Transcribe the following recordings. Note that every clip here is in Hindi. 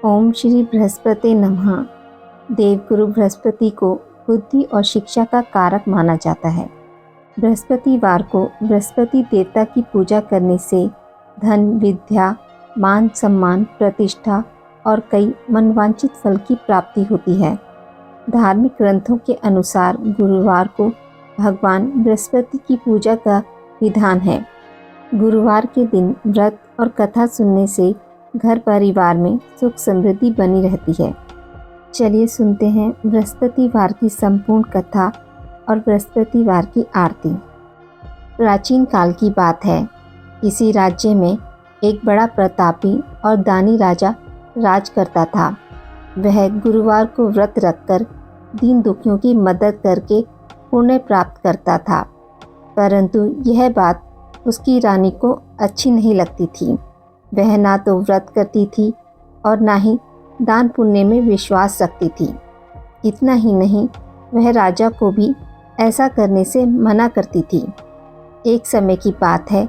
ओम श्री बृहस्पति नमः। देवगुरु बृहस्पति को बुद्धि और शिक्षा का कारक माना जाता है। बृहस्पतिवार को बृहस्पति देवता की पूजा करने से धन, विद्या, मान सम्मान, प्रतिष्ठा और कई मनवांछित फल की प्राप्ति होती है। धार्मिक ग्रंथों के अनुसार गुरुवार को भगवान बृहस्पति की पूजा का विधान है। गुरुवार के दिन व्रत और कथा सुनने से घर परिवार में सुख समृद्धि बनी रहती है। चलिए सुनते हैं बृहस्पतिवार की संपूर्ण कथा और बृहस्पतिवार की आरती। प्राचीन काल की बात है। किसी राज्य में एक बड़ा प्रतापी और दानी राजा राज करता था। वह गुरुवार को व्रत रखकर दीन दुखियों की मदद करके पुण्य प्राप्त करता था, परंतु यह बात उसकी रानी को अच्छी नहीं लगती थी। वह ना तो व्रत करती थी और ना ही दान पुण्य में विश्वास रखती थी। इतना ही नहीं, वह राजा को भी ऐसा करने से मना करती थी। एक समय की बात है,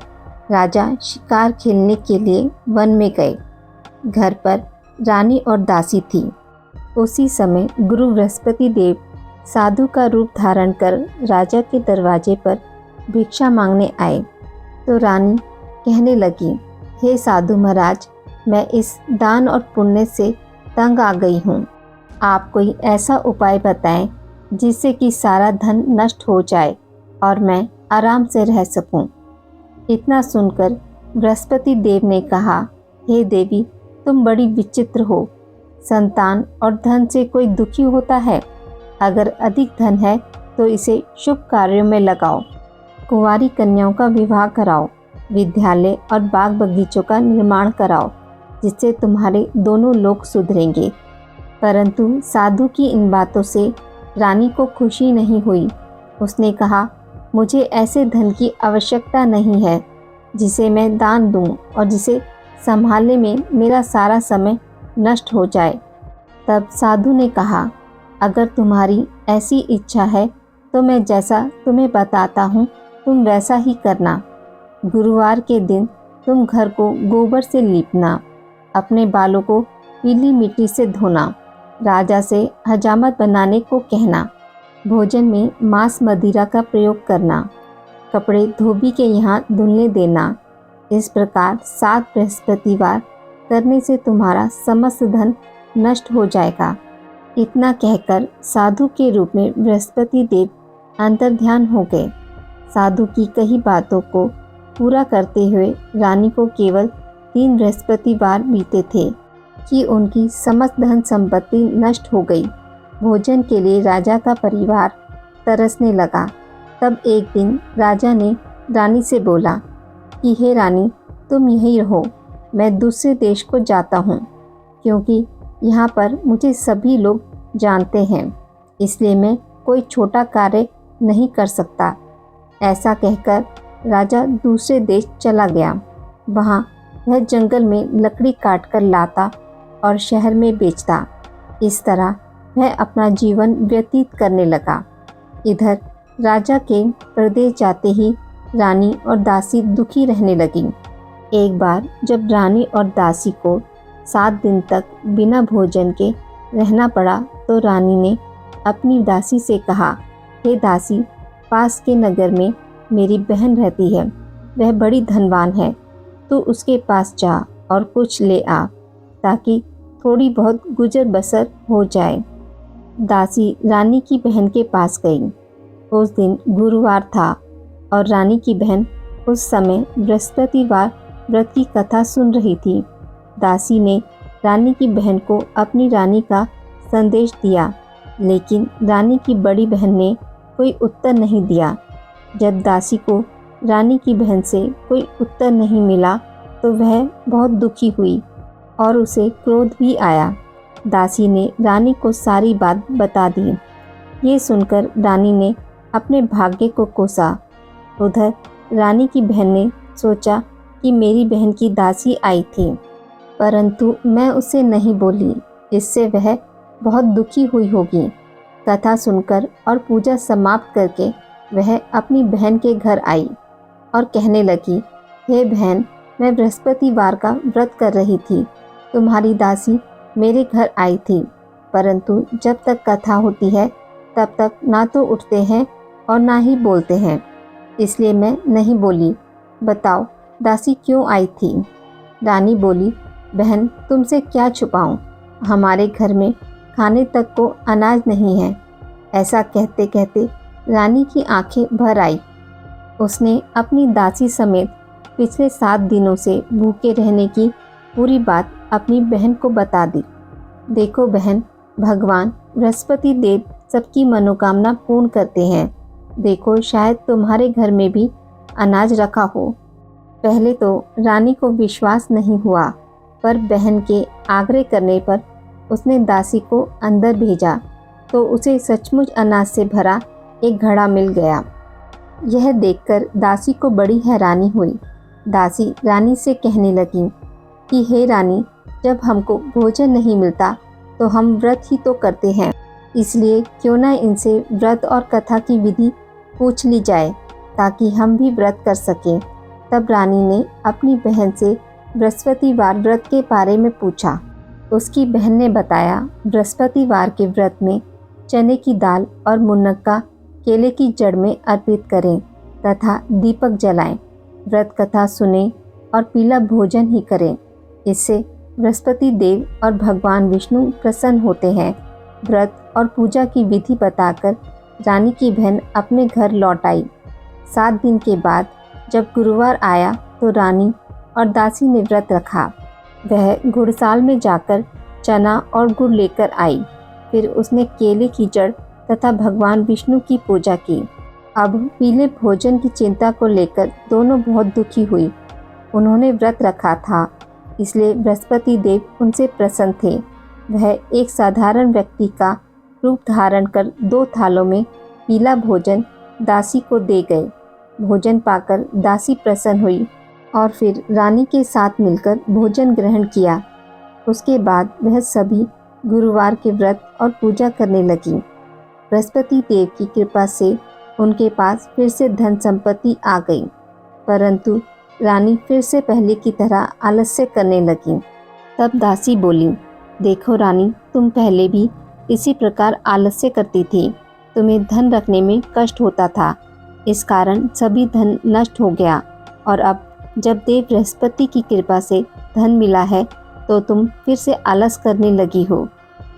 राजा शिकार खेलने के लिए वन में गए। घर पर रानी और दासी थी। उसी समय गुरु बृहस्पति देव साधु का रूप धारण कर राजा के दरवाजे पर भिक्षा मांगने आए। तो रानी कहने लगी, हे साधु महाराज, मैं इस दान और पुण्य से तंग आ गई हूँ। आप कोई ऐसा उपाय बताएं जिससे कि सारा धन नष्ट हो जाए और मैं आराम से रह सकूं। इतना सुनकर बृहस्पति देव ने कहा, हे देवी, तुम बड़ी विचित्र हो। संतान और धन से कोई दुखी होता है? अगर अधिक धन है तो इसे शुभ कार्यों में लगाओ। कुंवारी कन्याओं का विवाह कराओ। विद्यालय और बाग बगीचों का निर्माण कराओ, जिससे तुम्हारे दोनों लोग सुधरेंगे। परंतु साधु की इन बातों से रानी को खुशी नहीं हुई। उसने कहा, मुझे ऐसे धन की आवश्यकता नहीं है जिसे मैं दान दूं और जिसे संभालने में मेरा सारा समय नष्ट हो जाए। तब साधु ने कहा, अगर तुम्हारी ऐसी इच्छा है तो मैं जैसा तुम्हें बताता हूँ तुम वैसा ही करना। गुरुवार के दिन तुम घर को गोबर से लीपना, अपने बालों को पीली मिट्टी से धोना, राजा से हजामत बनाने को कहना, भोजन में मांस मदिरा का प्रयोग करना, कपड़े धोबी के यहाँ धुलने देना। इस प्रकार 7 बृहस्पतिवार करने से तुम्हारा समस्त धन नष्ट हो जाएगा। इतना कहकर साधु के रूप में बृहस्पति देव अंतर्ध्यान हो गए। साधु की कही बातों को पूरा करते हुए रानी को केवल 3 बृहस्पतिवार बीते थे कि उनकी समस्त धन संपत्ति नष्ट हो गई। भोजन के लिए राजा का परिवार तरसने लगा। तब एक दिन राजा ने रानी से बोला कि हे रानी, तुम यहीं रहो, मैं दूसरे देश को जाता हूँ, क्योंकि यहाँ पर मुझे सभी लोग जानते हैं, इसलिए मैं कोई छोटा कार्य नहीं कर सकता। ऐसा कहकर राजा दूसरे देश चला गया। वहाँ वह जंगल में लकड़ी काटकर लाता और शहर में बेचता। इस तरह वह अपना जीवन व्यतीत करने लगा। इधर राजा के प्रदेश जाते ही रानी और दासी दुखी रहने लगी। एक बार जब रानी और दासी को 7 दिन तक बिना भोजन के रहना पड़ा, तो रानी ने अपनी दासी से कहा, हे दासी, पास के नगर में मेरी बहन रहती है, वह बड़ी धनवान है। तू उसके पास जा और कुछ ले आ, ताकि थोड़ी बहुत गुजर बसर हो जाए। दासी रानी की बहन के पास गई। उस दिन गुरुवार था और रानी की बहन उस समय बृहस्पतिवार व्रत की कथा सुन रही थी। दासी ने रानी की बहन को अपनी रानी का संदेश दिया, लेकिन रानी की बड़ी बहन ने कोई उत्तर नहीं दिया। जब दासी को रानी की बहन से कोई उत्तर नहीं मिला तो वह बहुत दुखी हुई और उसे क्रोध भी आया। दासी ने रानी को सारी बात बता दी। ये सुनकर रानी ने अपने भाग्य को कोसा। उधर रानी की बहन ने सोचा कि मेरी बहन की दासी आई थी, परंतु मैं उसे नहीं बोली, इससे वह बहुत दुखी हुई होगी। कथा सुनकर और पूजा समाप्त करके वह अपनी बहन के घर आई और कहने लगी, हे बहन, मैं बृहस्पतिवार का व्रत कर रही थी। तुम्हारी दासी मेरे घर आई थी, परंतु जब तक कथा होती है तब तक ना तो उठते हैं और ना ही बोलते हैं, इसलिए मैं नहीं बोली। बताओ दासी क्यों आई थी? रानी बोली, बहन तुमसे क्या छुपाऊं, हमारे घर में खाने तक को अनाज नहीं है। ऐसा कहते कहते रानी की आंखें भर आई। उसने अपनी दासी समेत पिछले 7 दिनों से भूखे रहने की पूरी बात अपनी बहन को बता दी। देखो बहन, भगवान बृहस्पति देव सबकी मनोकामना पूर्ण करते हैं। देखो शायद तुम्हारे घर में भी अनाज रखा हो। पहले तो रानी को विश्वास नहीं हुआ, पर बहन के आग्रह करने पर उसने दासी को अंदर भेजा तो उसे सचमुच अनाज से भरा एक घड़ा मिल गया। यह देखकर दासी को बड़ी हैरानी हुई। दासी रानी से कहने लगी कि हे रानी, जब हमको भोजन नहीं मिलता तो हम व्रत ही तो करते हैं, इसलिए क्यों ना इनसे व्रत और कथा की विधि पूछ ली जाए ताकि हम भी व्रत कर सकें। तब रानी ने अपनी बहन से बृहस्पतिवार व्रत के बारे में पूछा। उसकी बहन ने बताया, बृहस्पतिवार के व्रत में चने की दाल और मुनक्का केले की जड़ में अर्पित करें तथा दीपक जलाएं, व्रत कथा सुने और पीला भोजन ही करें। इससे बृहस्पति देव और भगवान विष्णु प्रसन्न होते हैं। व्रत और पूजा की विधि बताकर रानी की बहन अपने घर लौट आई। 7 दिन के बाद जब गुरुवार आया तो रानी और दासी ने व्रत रखा। वह गुड़साल में जाकर चना और गुड़ लेकर आई। फिर उसने केले की जड़ तथा भगवान विष्णु की पूजा की। अब पीले भोजन की चिंता को लेकर दोनों बहुत दुखी हुई। उन्होंने व्रत रखा था, इसलिए बृहस्पति देव उनसे प्रसन्न थे। वह एक साधारण व्यक्ति का रूप धारण कर 2 थालों में पीला भोजन दासी को दे गए। भोजन पाकर दासी प्रसन्न हुई और फिर रानी के साथ मिलकर भोजन ग्रहण किया। उसके बाद वह सभी गुरुवार के व्रत और पूजा करने लगी। बृहस्पति देव की कृपा से उनके पास फिर से धन संपत्ति आ गई, परंतु रानी फिर से पहले की तरह आलस्य करने लगी। तब दासी बोली, देखो रानी, तुम पहले भी इसी प्रकार आलस्य करती थी। तुम्हें धन रखने में कष्ट होता था, इस कारण सभी धन नष्ट हो गया, और अब जब देव बृहस्पति की कृपा से धन मिला है तो तुम फिर से आलस करने लगी हो।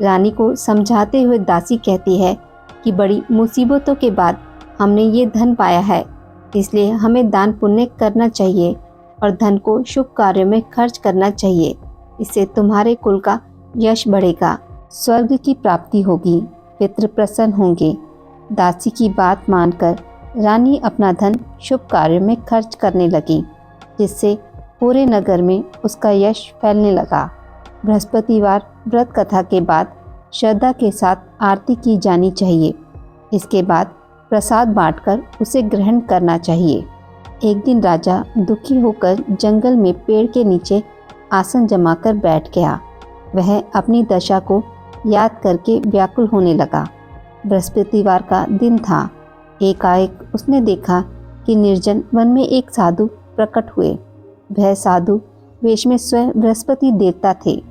रानी को समझाते हुए दासी कहती है कि बड़ी मुसीबतों के बाद हमने ये धन पाया है, इसलिए हमें दान पुण्य करना चाहिए और धन को शुभ कार्यों में खर्च करना चाहिए। इससे तुम्हारे कुल का यश बढ़ेगा, स्वर्ग की प्राप्ति होगी, पितृ प्रसन्न होंगे। दासी की बात मानकर रानी अपना धन शुभ कार्यों में खर्च करने लगी, जिससे पूरे नगर में उसका यश फैलने लगा। बृहस्पतिवार व्रत कथा के बाद श्रद्धा के साथ आरती की जानी चाहिए। इसके बाद प्रसाद बांटकर उसे ग्रहण करना चाहिए। एक दिन राजा दुखी होकर जंगल में पेड़ के नीचे आसन जमाकर बैठ गया। वह अपनी दशा को याद करके व्याकुल होने लगा। बृहस्पतिवार का दिन था। एकाएक उसने देखा कि निर्जन वन में एक साधु प्रकट हुए। वह साधु वेश में स्वयं बृहस्पति देवता थे।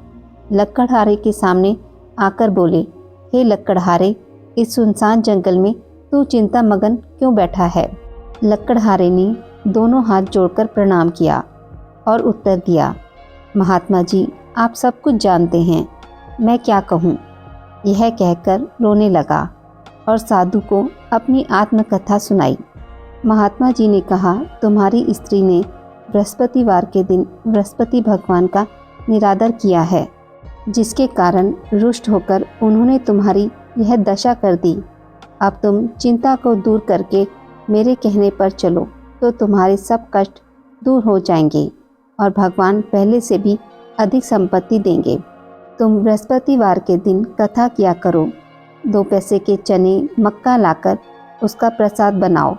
लक्कड़हारे के सामने आकर बोले, हे लक्कड़हारे, इस सुनसान जंगल में तू चिंता मगन क्यों बैठा है? लक्कड़हारे ने दोनों हाथ जोड़कर प्रणाम किया और उत्तर दिया, महात्मा जी, आप सब कुछ जानते हैं, मैं क्या कहूँ। यह कहकर रोने लगा और साधु को अपनी आत्मकथा सुनाई। महात्मा जी ने कहा, तुम्हारी स्त्री ने बृहस्पतिवार के दिन बृहस्पति भगवान का निरादर किया है, जिसके कारण रुष्ट होकर उन्होंने तुम्हारी यह दशा कर दी। अब तुम चिंता को दूर करके मेरे कहने पर चलो तो तुम्हारे सब कष्ट दूर हो जाएंगे और भगवान पहले से भी अधिक संपत्ति देंगे। तुम बृहस्पतिवार के दिन कथा किया करो। 2 पैसे के चने मक्का लाकर उसका प्रसाद बनाओ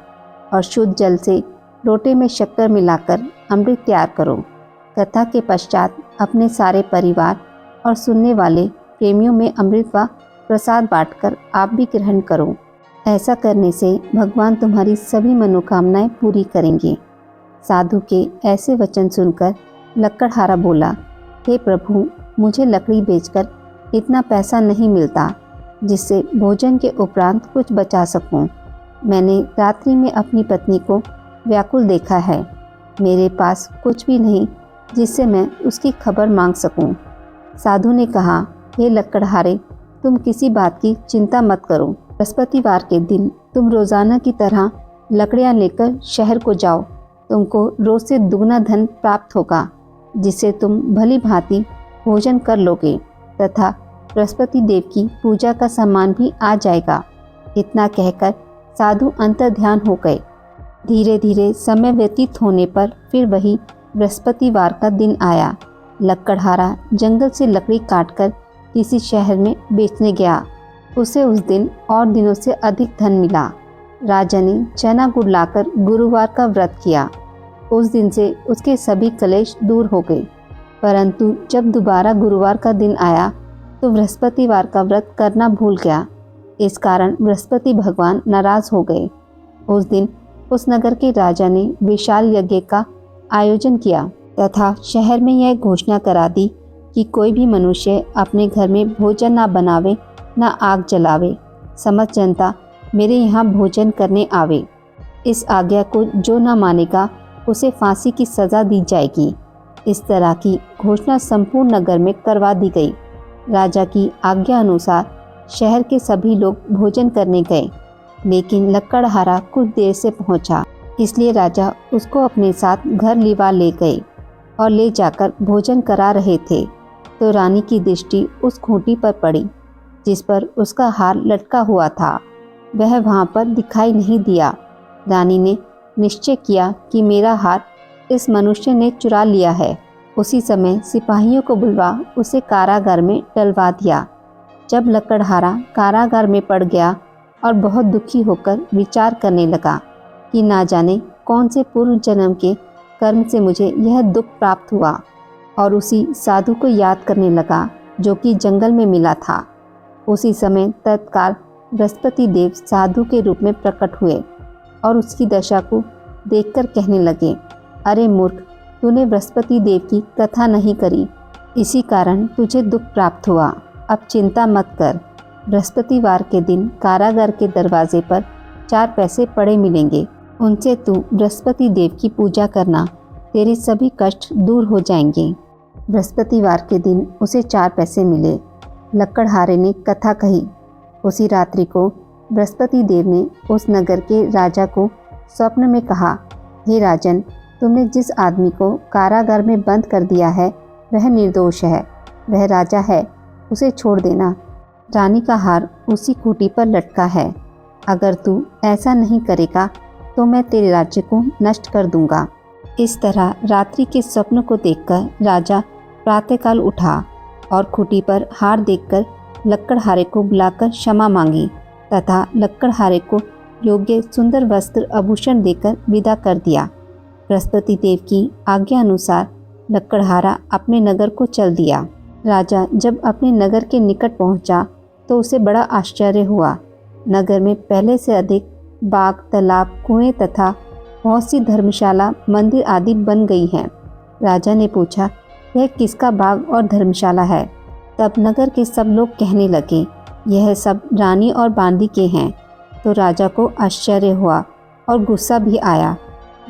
और शुद्ध जल से लोटे में शक्कर मिलाकर अमृत तैयार करो। कथा के पश्चात अपने सारे परिवार और सुनने वाले प्रेमियों में अमृत व प्रसाद बांटकर आप भी ग्रहण करो। ऐसा करने से भगवान तुम्हारी सभी मनोकामनाएं पूरी करेंगे। साधु के ऐसे वचन सुनकर लक्कड़हारा बोला, हे प्रभु, मुझे लकड़ी बेचकर इतना पैसा नहीं मिलता जिससे भोजन के उपरांत कुछ बचा सकूं। मैंने रात्रि में अपनी पत्नी को व्याकुल देखा है। मेरे पास कुछ भी नहीं जिससे मैं उसकी खबर मांग सकूं। साधु ने कहा, हे लकड़हारे, तुम किसी बात की चिंता मत करो। बृहस्पतिवार के दिन तुम रोज़ाना की तरह लकड़ियाँ लेकर शहर को जाओ। तुमको रोज़ से दुगना धन प्राप्त होगा, जिससे तुम भली भांति भोजन कर लोगे तथा बृहस्पति देव की पूजा का सामान भी आ जाएगा। इतना कहकर साधु अंतर्ध्यान हो गए। धीरे धीरे समय व्यतीत होने पर फिर वही बृहस्पतिवार का दिन आया। लकड़हारा जंगल से लकड़ी काटकर किसी शहर में बेचने गया। उसे उस दिन और दिनों से अधिक धन मिला। राजा ने चना गुड़ लाकर गुरुवार का व्रत किया। उस दिन से उसके सभी कलेश दूर हो गए। परंतु जब दोबारा गुरुवार का दिन आया तो बृहस्पतिवार का व्रत करना भूल गया। इस कारण बृहस्पति भगवान नाराज हो गए। उस दिन उस नगर के राजा ने विशाल यज्ञ का आयोजन किया तथा शहर में यह घोषणा करा दी कि कोई भी मनुष्य अपने घर में भोजन ना बनावे, ना आग जलावे। समस्त जनता मेरे यहाँ भोजन करने आवे। इस आज्ञा को जो न मानेगा उसे फांसी की सज़ा दी जाएगी। इस तरह की घोषणा संपूर्ण नगर में करवा दी गई। राजा की आज्ञा अनुसार शहर के सभी लोग भोजन करने गए, लेकिन लकड़हारा कुछ देर से पहुंचा, इसलिए राजा उसको अपने साथ घर लिवा ले गए और ले जाकर भोजन करा रहे थे तो रानी की दृष्टि उस खूंटी पर पड़ी जिस पर उसका हार लटका हुआ था। वह वहां पर दिखाई नहीं दिया। रानी ने निश्चय किया कि मेरा हार इस मनुष्य ने चुरा लिया है। उसी समय सिपाहियों को बुलवा उसे कारागार में डलवा दिया। जब लकड़हारा कारागार में पड़ गया और बहुत दुखी होकर विचार करने लगा कि ना जाने कौन से पूर्व जन्म के कर्म से मुझे यह दुख प्राप्त हुआ, और उसी साधु को याद करने लगा जो कि जंगल में मिला था। उसी समय तत्काल बृहस्पति देव साधु के रूप में प्रकट हुए और उसकी दशा को देखकर कहने लगे, अरे मूर्ख, तूने बृहस्पति देव की कथा नहीं करी, इसी कारण तुझे दुख प्राप्त हुआ। अब चिंता मत कर। बृहस्पतिवार के दिन कारागार के दरवाजे पर 4 पैसे पड़े मिलेंगे। उनसे तू बृहस्पति देव की पूजा करना, तेरे सभी कष्ट दूर हो जाएंगे। बृहस्पतिवार के दिन उसे 4 पैसे मिले। लकड़हारे ने कथा कही। उसी रात्रि को बृहस्पति देव ने उस नगर के राजा को स्वप्न में कहा, हे राजन, तुमने जिस आदमी को कारागार में बंद कर दिया है वह निर्दोष है, वह राजा है, उसे छोड़ देना। रानी का हार उसी खूंटी पर लटका है। अगर तू ऐसा नहीं करेगा तो मैं तेरे राज्य को नष्ट कर दूंगा। इस तरह रात्रि के स्वप्न को देखकर राजा प्रातःकाल उठा और खूंटी पर हार देखकर लकड़हारे को बुलाकर क्षमा मांगी तथा लकड़हारे को योग्य सुंदर वस्त्र आभूषण देकर विदा कर दिया। बृहस्पति देव की आज्ञा अनुसार लकड़हारा अपने नगर को चल दिया। राजा जब अपने नगर के निकट पहुंचा तो उसे बड़ा आश्चर्य हुआ। नगर में पहले से अधिक बाग, तालाब, कुएं तथा बहुत सी धर्मशाला, मंदिर आदि बन गई हैं। राजा ने पूछा, यह किसका बाग और धर्मशाला है? तब नगर के सब लोग कहने लगे, यह सब रानी और बांदी के हैं। तो राजा को आश्चर्य हुआ और गुस्सा भी आया।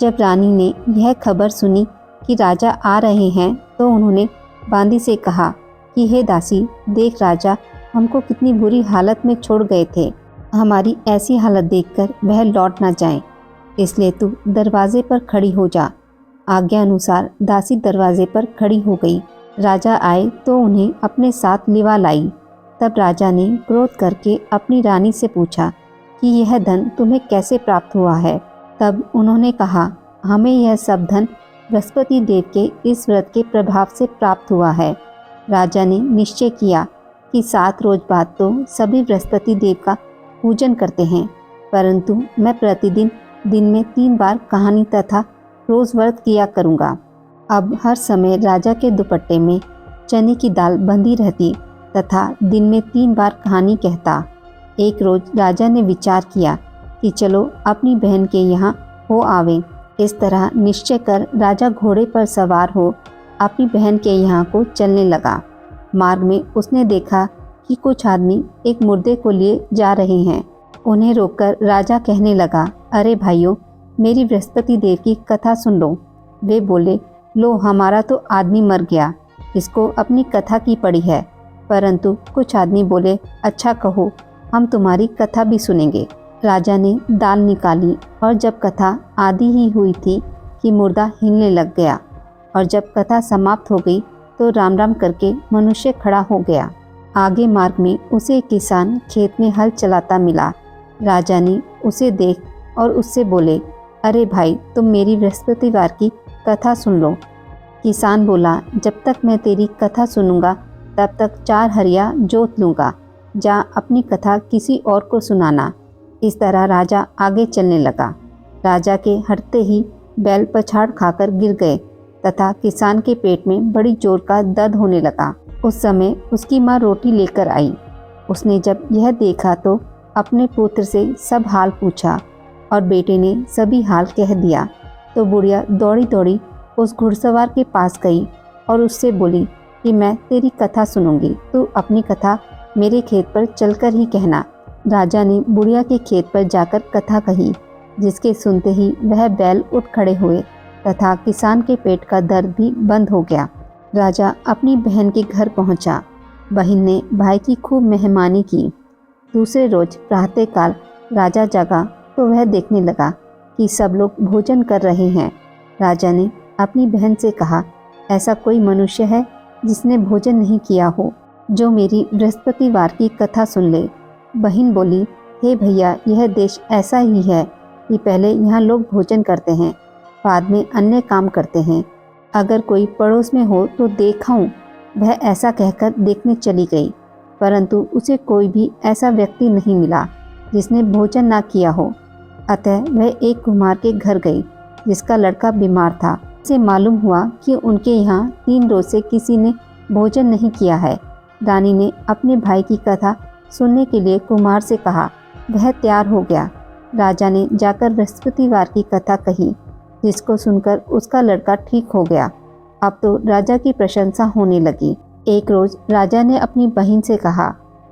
जब रानी ने यह खबर सुनी कि राजा आ रहे हैं तो उन्होंने बांदी से कहा कि हे दासी, देख राजा हमको कितनी बुरी हालत में छोड़ गए थे। हमारी ऐसी हालत देखकर वह लौट ना जाए, इसलिए तू दरवाजे पर खड़ी हो जा। आज्ञा अनुसार दासी दरवाजे पर खड़ी हो गई। राजा आए तो उन्हें अपने साथ लिवा लाई। तब राजा ने क्रोध करके अपनी रानी से पूछा कि यह धन तुम्हें कैसे प्राप्त हुआ है? तब उन्होंने कहा, हमें यह सब धन बृहस्पति देव के इस व्रत के प्रभाव से प्राप्त हुआ है। राजा ने निश्चय किया कि 7 रोज बाद तो सभी बृहस्पति देव का पूजन करते हैं, परंतु मैं प्रतिदिन दिन में 3 बार कहानी तथा रोज व्रत किया करूँगा। अब हर समय राजा के दुपट्टे में चने की दाल बंधी रहती तथा दिन में 3 बार कहानी कहता। एक रोज राजा ने विचार किया कि चलो अपनी बहन के यहाँ हो आवे। इस तरह निश्चय कर राजा घोड़े पर सवार हो अपनी बहन के यहाँ को चलने लगा। मार्ग में उसने देखा कि कुछ आदमी एक मुर्दे को लिए जा रहे हैं। उन्हें रोककर राजा कहने लगा, अरे भाइयों, मेरी बृहस्पति देव की कथा सुन लो। वे बोले, लो हमारा तो आदमी मर गया, इसको अपनी कथा की पड़ी है। परंतु कुछ आदमी बोले, अच्छा कहो, हम तुम्हारी कथा भी सुनेंगे। राजा ने दाल निकाली और जब कथा आधी ही हुई थी कि मुर्दा हिलने लग गया, और जब कथा समाप्त हो गई तो राम राम करके मनुष्य खड़ा हो गया। आगे मार्ग में उसे एक किसान खेत में हल चलाता मिला। राजा ने उसे देख और उससे बोले, अरे भाई, तुम मेरी बृहस्पतिवार की कथा सुन लो। किसान बोला, जब तक मैं तेरी कथा सुनूंगा तब तक 4 हरिया जोत लूँगा, जा अपनी कथा किसी और को सुनाना। इस तरह राजा आगे चलने लगा। राजा के हटते ही बैल पछाड़ खाकर गिर गए तथा किसान के पेट में बड़ी जोर का दर्द होने लगा। उस समय उसकी माँ रोटी लेकर आई। उसने जब यह देखा तो अपने पुत्र से सब हाल पूछा और बेटे ने सभी हाल कह दिया। तो बुढ़िया दौड़ी दौड़ी उस घुड़सवार के पास गई और उससे बोली कि मैं तेरी कथा सुनूंगी, तू अपनी कथा मेरे खेत पर चलकर ही कहना। राजा ने बुढ़िया के खेत पर जाकर कथा कही, जिसके सुनते ही वह बैल उठ खड़े हुए तथा किसान के पेट का दर्द भी बंद हो गया। राजा अपनी बहन के घर पहुंचा। बहन ने भाई की खूब मेहमानी की। दूसरे रोज प्रातःकाल राजा जगा तो वह देखने लगा कि सब लोग भोजन कर रहे हैं। राजा ने अपनी बहन से कहा, ऐसा कोई मनुष्य है जिसने भोजन नहीं किया हो, जो मेरी बृहस्पतिवार की कथा सुन ले। बहन बोली, हे भैया, यह देश ऐसा ही है कि पहले यहाँ लोग भोजन करते हैं, बाद में अन्य काम करते हैं। अगर कोई पड़ोस में हो तो देखाऊं। वह ऐसा कहकर देखने चली गई, परंतु उसे कोई भी ऐसा व्यक्ति नहीं मिला जिसने भोजन ना किया हो। अतः वह एक कुम्हार के घर गई जिसका लड़का बीमार था। उसे मालूम हुआ कि उनके यहाँ 3 रोज से किसी ने भोजन नहीं किया है। रानी ने अपने भाई की कथा सुनने के लिए कुम्हार से कहा। वह तैयार हो गया। राजा ने जाकर बृहस्पतिवार की कथा कही, जिसको सुनकर उसका लड़का ठीक हो गया। अब तो राजा की प्रशंसा होने लगी। एक रोज राजा ने अपनी बहन से कहा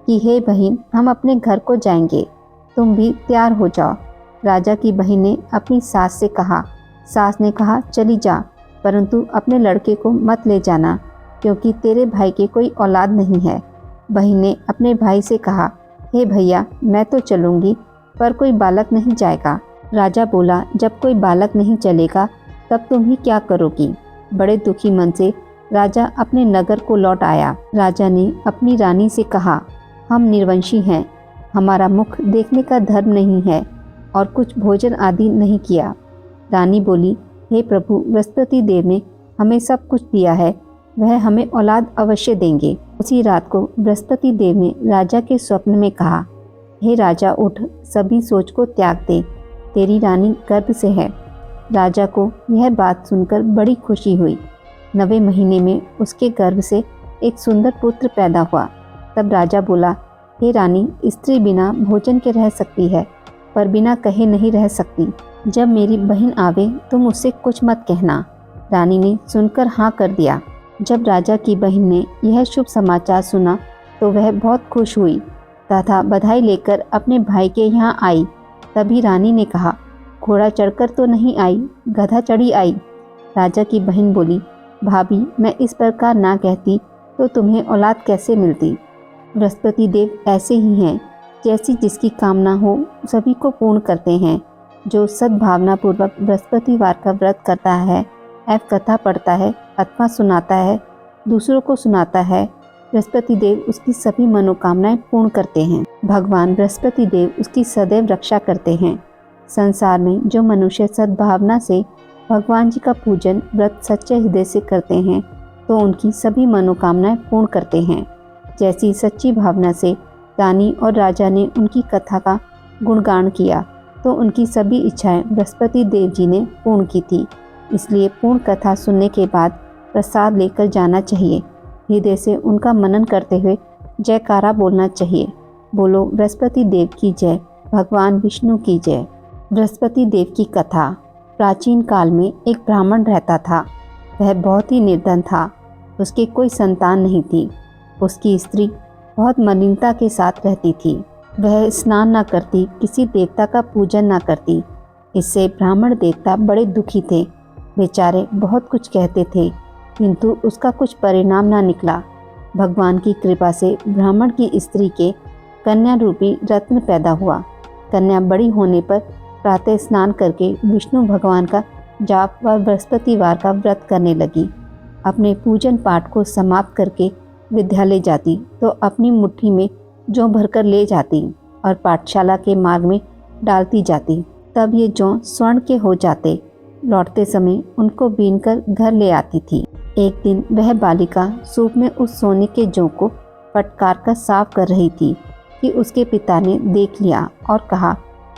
कि हे बहन, हम अपने घर को जाएंगे, तुम भी तैयार हो जाओ। राजा की बहन ने अपनी सास से कहा। सास ने कहा, चली जा, परंतु अपने लड़के को मत ले जाना, क्योंकि तेरे भाई के कोई औलाद नहीं है। बहन ने अपने भाई से कहा, हे भैया, मैं तो चलूँगी, पर कोई बालक नहीं जाएगा। राजा बोला, जब कोई बालक नहीं चलेगा तब तुम ही क्या करोगी। बड़े दुखी मन से राजा अपने नगर को लौट आया। राजा ने अपनी रानी से कहा, हम निर्वंशी हैं, हमारा मुख देखने का धर्म नहीं है और कुछ भोजन आदि नहीं किया। रानी बोली, हे प्रभु, बृहस्पति देव ने हमें सब कुछ दिया है, वह हमें औलाद अवश्य देंगे। उसी रात को बृहस्पति देव ने राजा के स्वप्न में कहा, हे राजा, उठ, सभी सोच को त्याग दे, तेरी रानी गर्भ से है। राजा को यह बात सुनकर बड़ी खुशी हुई। 9वें महीने में उसके गर्भ से एक सुंदर पुत्र पैदा हुआ। तब राजा बोला, हे रानी, स्त्री बिना भोजन के रह सकती है, पर बिना कहे नहीं रह सकती। जब मेरी बहन आवे तुम उससे कुछ मत कहना। रानी ने सुनकर हाँ कर दिया। जब राजा की बहन ने यह शुभ समाचार सुना तो वह बहुत खुश हुई तथा बधाई लेकर अपने भाई के यहाँ आई। तभी रानी ने कहा, घोड़ा चढ़कर तो नहीं आई, गधा चढ़ी आई। राजा की बहन बोली, भाभी, मैं इस प्रकार ना कहती तो तुम्हें औलाद कैसे मिलती। बृहस्पति देव ऐसे ही हैं, जैसी जिसकी कामना हो सभी को पूर्ण करते हैं। जो सद्भावना पूर्वक बृहस्पतिवार का व्रत करता है, एवं कथा पढ़ता है अथवा सुनाता है, दूसरों को सुनाता है, बृहस्पति देव उसकी सभी मनोकामनाएं पूर्ण करते हैं। भगवान बृहस्पति देव उसकी सदैव रक्षा करते हैं। संसार में जो मनुष्य सद्भावना से भगवान जी का पूजन व्रत सच्चे हृदय से करते हैं तो उनकी सभी मनोकामनाएं पूर्ण करते हैं। जैसी सच्ची भावना से रानी और राजा ने उनकी कथा का गुणगान किया तो उनकी सभी इच्छाएं बृहस्पति देव जी ने पूर्ण की थी। इसलिए पूर्ण कथा सुनने के बाद प्रसाद लेकर जाना चाहिए। हृदय से उनका मनन करते हुए जयकारा बोलना चाहिए। बोलो बृहस्पति देव की जय, भगवान विष्णु की जय। बृहस्पति देव की कथा। प्राचीन काल में एक ब्राह्मण रहता था। वह बहुत ही निर्धन था। उसकी कोई संतान नहीं थी। उसकी स्त्री बहुत मलिनता के साथ रहती थी। वह स्नान न करती, किसी देवता का पूजन न करती। इससे ब्राह्मण देवता बड़े दुखी थे। बेचारे बहुत कुछ कहते थे, किंतु उसका कुछ परिणाम न निकला। भगवान की कृपा से ब्राह्मण की स्त्री के कन्या रूपी रत्न पैदा हुआ। कन्या बड़ी होने पर प्रातः स्नान करके विष्णु भगवान का जाप व बृहस्पतिवार का व्रत करने लगी। अपने पूजन पाठ को समाप्त करके विद्यालय जाती तो अपनी मुट्ठी में जौ भरकर ले जाती और पाठशाला के मार्ग में डालती जाती। तब ये जौ स्वर्ण के हो जाते। लौटते समय उनको बीनकर घर ले आती थी। एक दिन वह बालिका सूप में उस सोने के जौ को फटकार कर साफ कर रही थी कि उसके पिता ने देख लिया और कहा,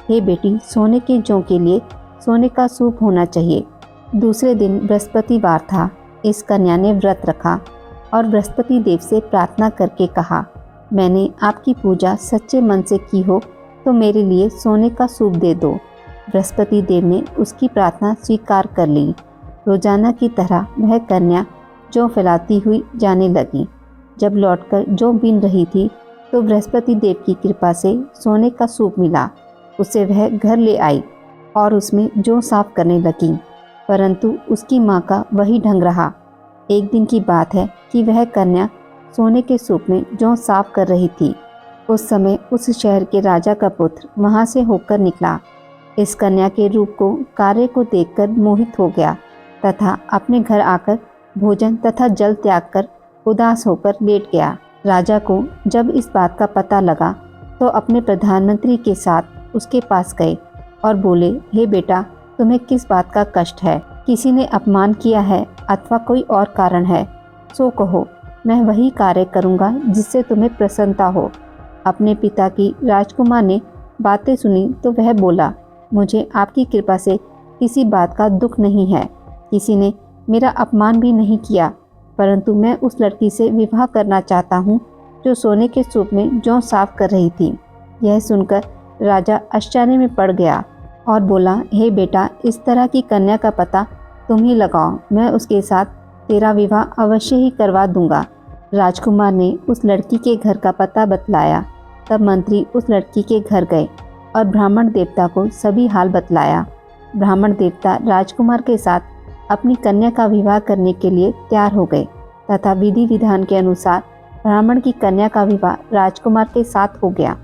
हे बेटी, सोने के जौ के लिए सोने का सूप होना चाहिए। दूसरे दिन बृहस्पतिवार था। इस कन्या ने व्रत रखा और बृहस्पति देव से प्रार्थना करके कहा, मैंने आपकी पूजा सच्चे मन से की हो तो मेरे लिए सोने का सूप दे दो। बृहस्पति देव ने उसकी प्रार्थना स्वीकार कर ली। रोजाना की तरह वह कन्या जौ फैलाती हुई जाने लगी। जब लौटकर जौ बीन रही थी तो बृहस्पति देव की कृपा से सोने का सूप मिला। उसे वह घर ले आई और उसमें जौ साफ करने लगी, परंतु उसकी माँ का वही ढंग रहा। एक दिन की बात है कि वह कन्या सोने के सूप में जौ साफ कर रही थी। उस समय उस शहर के राजा का पुत्र वहाँ से होकर निकला। इस कन्या के रूप को, कार्य को देखकर मोहित हो गया तथा अपने घर आकर भोजन तथा जल त्याग कर उदास होकर लेट गया। राजा को जब इस बात का पता लगा तो अपने प्रधानमंत्री के साथ उसके पास गए और बोले, हे बेटा, तुम्हें किस बात का कष्ट है? किसी ने अपमान किया है अथवा कोई और कारण है? सो कहो, मैं वही कार्य करूँगा जिससे तुम्हें प्रसन्नता हो। अपने पिता की राजकुमार ने बातें सुनी तो वह बोला, मुझे आपकी कृपा से किसी बात का दुख नहीं है। किसी ने मेरा अपमान भी नहीं किया, परंतु मैं उस लड़की से विवाह करना चाहता हूँ जो सोने के सूप में जौ साफ कर रही थी। यह सुनकर राजा आश्चर्य में पड़ गया और बोला, हे बेटा, इस तरह की कन्या का पता तुम ही लगाओ, मैं उसके साथ तेरा विवाह अवश्य ही करवा दूंगा। राजकुमार ने उस लड़की के घर का पता बतलाया। तब मंत्री उस लड़की के घर गए और ब्राह्मण देवता को सभी हाल बतलाया। ब्राह्मण देवता राजकुमार के साथ अपनी कन्या का विवाह करने के लिए तैयार हो गए तथा विधि विधान के अनुसार ब्राह्मण की कन्या का विवाह राजकुमार के साथ हो गया।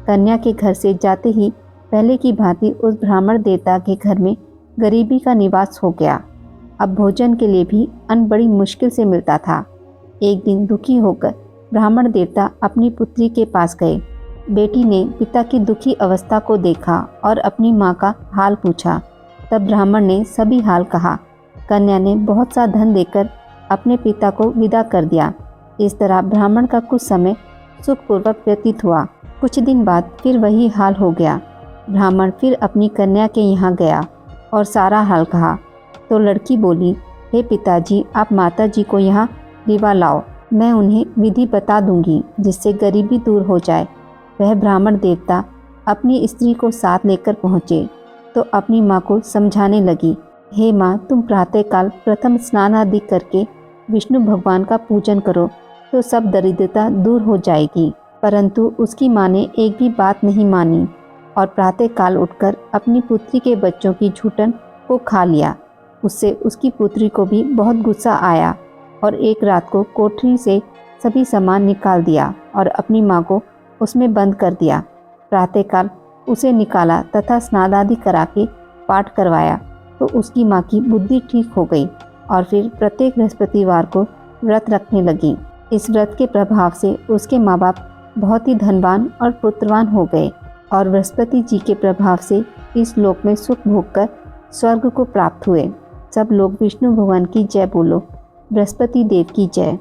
कन्या के घर से जाते ही पहले की भांति उस ब्राह्मण देवता के घर में गरीबी का निवास हो गया। अब भोजन के लिए भी अन्न बड़ी मुश्किल से मिलता था। एक दिन दुखी होकर ब्राह्मण देवता अपनी पुत्री के पास गए। बेटी ने पिता की दुखी अवस्था को देखा और अपनी माँ का हाल पूछा। तब ब्राह्मण ने सभी हाल कहा। कन्या ने बहुत सा धन देकर अपने पिता को विदा कर दिया। इस तरह ब्राह्मण का कुछ समय सुखपूर्वक व्यतीत हुआ। कुछ दिन बाद फिर वही हाल हो गया। ब्राह्मण फिर अपनी कन्या के यहाँ गया और सारा हाल कहा तो लड़की बोली, हे पिताजी, आप माताजी को यहाँ रिवा लाओ, मैं उन्हें विधि बता दूंगी जिससे गरीबी दूर हो जाए। वह ब्राह्मण देवता अपनी स्त्री को साथ लेकर पहुँचे तो अपनी माँ को समझाने लगी, हे माँ, तुम प्रातःकाल प्रथम स्नान आदि करके विष्णु भगवान का पूजन करो तो सब दरिद्रता दूर हो जाएगी। परंतु उसकी माँ ने एक भी बात नहीं मानी और प्रातःकाल उठकर अपनी पुत्री के बच्चों की झूठन को खा लिया। उससे उसकी पुत्री को भी बहुत गुस्सा आया और एक रात को कोठरी से सभी सामान निकाल दिया और अपनी माँ को उसमें बंद कर दिया। प्रातःकाल उसे निकाला तथा स्नान आदि करा के पाठ करवाया तो उसकी माँ की बुद्धि ठीक हो गई और फिर प्रत्येक बृहस्पतिवार को व्रत रखने लगी। इस व्रत के प्रभाव से उसके माँ बाप बहुत ही धनवान और पुत्रवान हो गए और बृहस्पति जी के प्रभाव से इस लोक में सुख भोग कर स्वर्ग को प्राप्त हुए। सब लोग विष्णु भगवान की जय बोलो। बृहस्पति देव की जय।